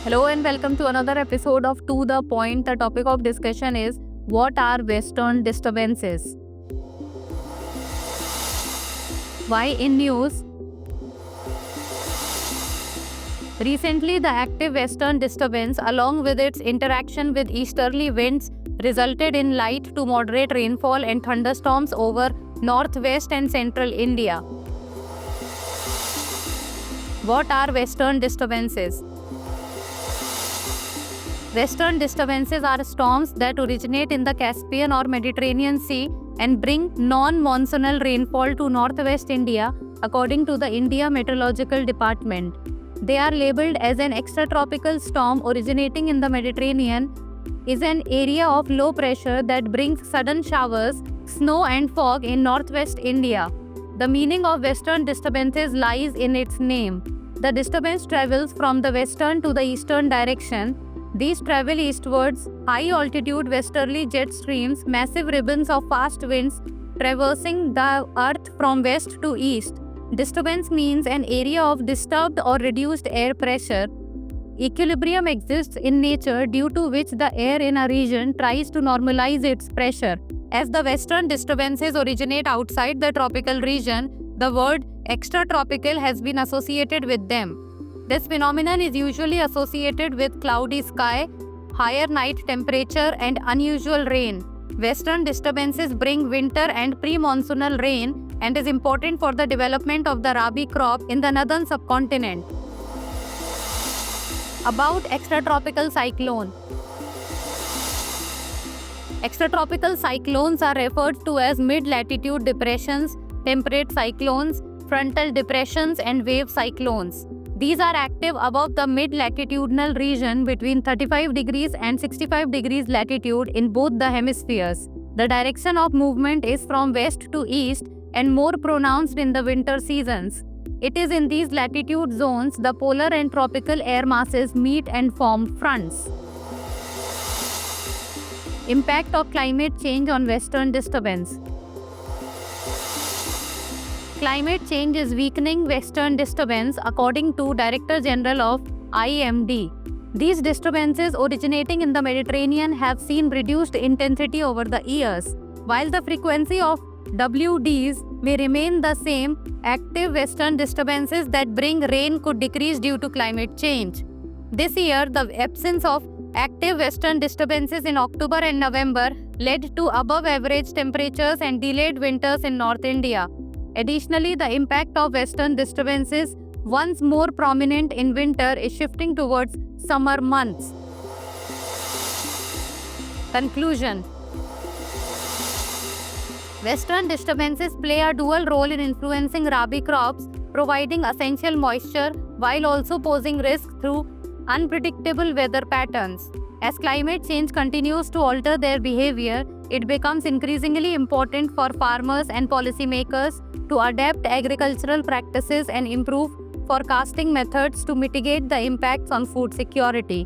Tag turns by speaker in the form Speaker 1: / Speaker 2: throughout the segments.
Speaker 1: Hello and welcome to another episode of To The Point. The topic of discussion is what are Western disturbances? Why in news? Recently, the active Western disturbance, along with its interaction with easterly winds, resulted in light to moderate rainfall and thunderstorms over northwest and central India. What are Western disturbances? Western disturbances are storms that originate in the Caspian or Mediterranean Sea and bring non-monsoonal rainfall to northwest India, according to the India Meteorological Department. They are labeled as an extratropical storm originating in the Mediterranean, is an area of low pressure that brings sudden showers, snow and fog in northwest India. The meaning of Western disturbances lies in its name. The disturbance travels from the western to the eastern direction. These travel eastwards, high-altitude westerly jet streams, massive ribbons of fast winds traversing the earth from west to east. Disturbance means an area of disturbed or reduced air pressure. Equilibrium exists in nature due to which the air in a region tries to normalize its pressure. As the Western disturbances originate outside the tropical region, the word extratropical has been associated with them. This phenomenon is usually associated with cloudy sky, higher night temperature, and unusual rain. Western disturbances bring winter and pre-monsoonal rain and is important for the development of the rabi crop in the northern subcontinent. About extratropical cyclone. Extratropical cyclones are referred to as mid-latitude depressions, temperate cyclones, frontal depressions, and wave cyclones. These are active above the mid-latitudinal region between 35 degrees and 65 degrees latitude in both the hemispheres. The direction of movement is from west to east and more pronounced in the winter seasons. It is in these latitude zones the polar and tropical air masses meet and form fronts. Impact of climate change on Western disturbance. Climate change is weakening Western disturbance, according to Director General of IMD. These disturbances originating in the Mediterranean have seen reduced intensity over the years. While the frequency of WDs may remain the same, active Western disturbances that bring rain could decrease due to climate change. This year, the absence of active Western disturbances in October and November led to above-average temperatures and delayed winters in North India. Additionally, the impact of Western disturbances, once more prominent in winter, is shifting towards summer months. Conclusion. Western disturbances play a dual role in influencing rabi crops, providing essential moisture while also posing risk through unpredictable weather patterns. As climate change continues to alter their behavior, it becomes increasingly important for farmers and policymakers to adapt agricultural practices and improve forecasting methods to mitigate the impacts on food security.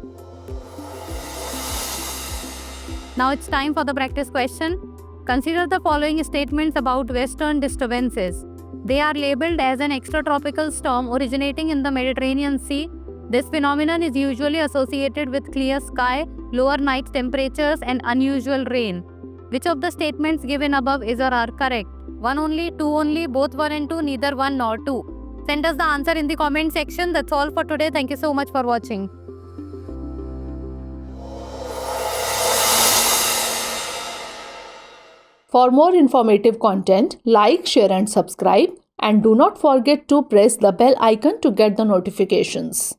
Speaker 1: Now it's time for the practice question. Consider the following statements about Western disturbances. They are labeled as an extratropical storm originating in the Mediterranean Sea. This phenomenon is usually associated with clear sky, lower night temperatures, and unusual rain. Which of the statements given above is or are correct? 1 only, 2 only, both 1 and 2, neither 1 nor 2. Send us the answer in the comment section. That's all for today. Thank you so much for watching.
Speaker 2: For more informative content, like, share and subscribe, and do not forget to press the bell icon to get the notifications.